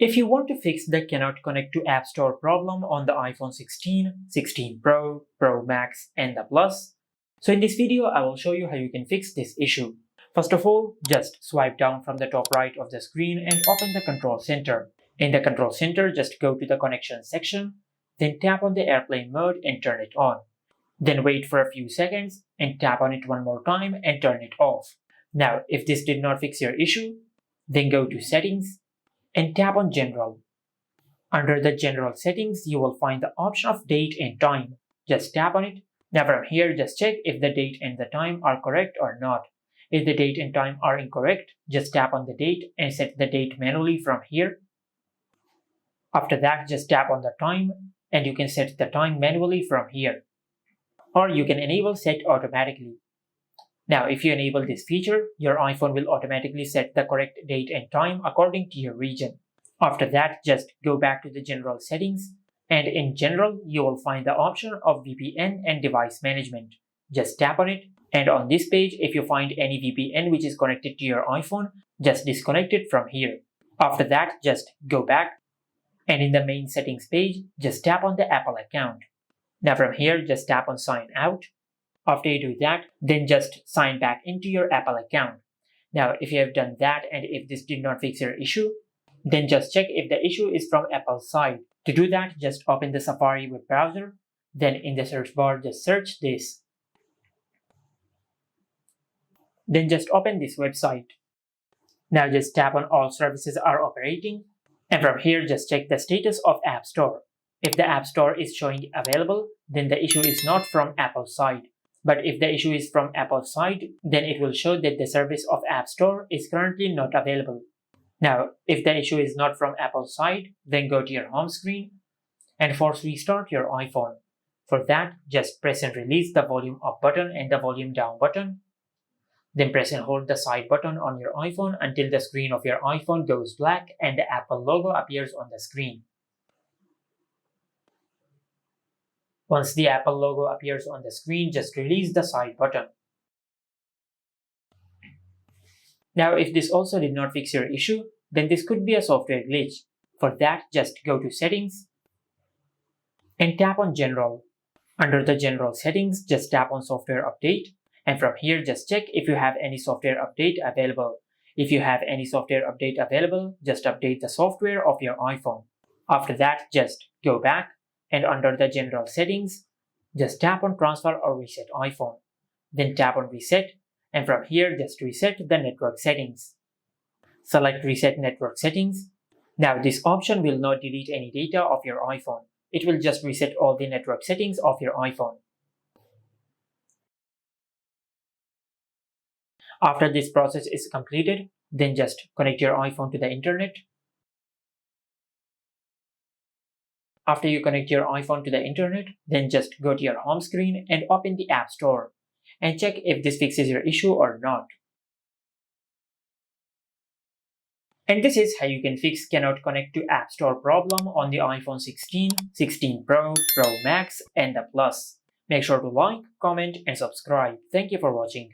If you want to fix the cannot connect to App Store problem on the iPhone 16, 16 Pro, Pro Max, and the Plus, so in this video I will show you how you can fix this issue. First of all, just swipe down from the top right of the screen and open the Control Center. In the Control Center, just go to the Connection section, then tap on the airplane mode and turn it on. Then wait for a few seconds and tap on it one more time and turn it off. Now, if this did not fix your issue, then go to Settings and tap on General. Under the General settings, you will find the option of Date and Time. Just tap on it. Now from here, just check if the date and the time are correct or not. If the date and time are incorrect, just tap on the date and set the date manually from here. After that, just tap on the time and you can set the time manually from here. Or you can enable Set Automatically. Now, if you enable this feature, your iPhone will automatically set the correct date and time according to your region. After that, just go back to the General settings, and in General, you will find the option of VPN and Device Management. Just tap on it, and on this page, if you find any VPN which is connected to your iPhone, just disconnect it from here. After that, just go back, and in the main settings page, just tap on the Apple account. Now from here, just tap on Sign Out. After you do that, then just sign back into your Apple account. Now, if you have done that and if this did not fix your issue, then just check if the issue is from Apple's side. To do that, just open the Safari web browser. Then in the search bar, just search this. Then just open this website. Now just tap on All services are operating. And from here, just check the status of App Store. If the App Store is showing available, then the issue is not from Apple's side. But if the issue is from Apple's side, then it will show that the service of App Store is currently not available. Now, if the issue is not from Apple's side, then go to your home screen and force restart your iPhone. For that, just press and release the volume up button and the volume down button. Then press and hold the side button on your iPhone until the screen of your iPhone goes black and the Apple logo appears on the screen. Once the Apple logo appears on the screen, just release the side button. Now, if this also did not fix your issue, then this could be a software glitch. For that, just go to Settings and tap on General. Under the General settings, just tap on Software Update, and from here, just check if you have any software update available. If you have any software update available, just update the software of your iPhone. After that, just go back, and under the General settings, just tap on Transfer or Reset iPhone. Then tap on Reset, and from here, just reset the network settings. Select Reset Network Settings. Now, this option will not delete any data of your iPhone. It will just reset all the network settings of your iPhone. After this process is completed, then just connect your iPhone to the internet. After you connect your iPhone to the internet, then just go to your home screen and open the App Store and check if this fixes your issue or not. And this is how you can fix cannot connect to App Store problem on the iPhone 16, 16 Pro, Pro Max, and the Plus. Make sure to like, comment, and subscribe. Thank you for watching.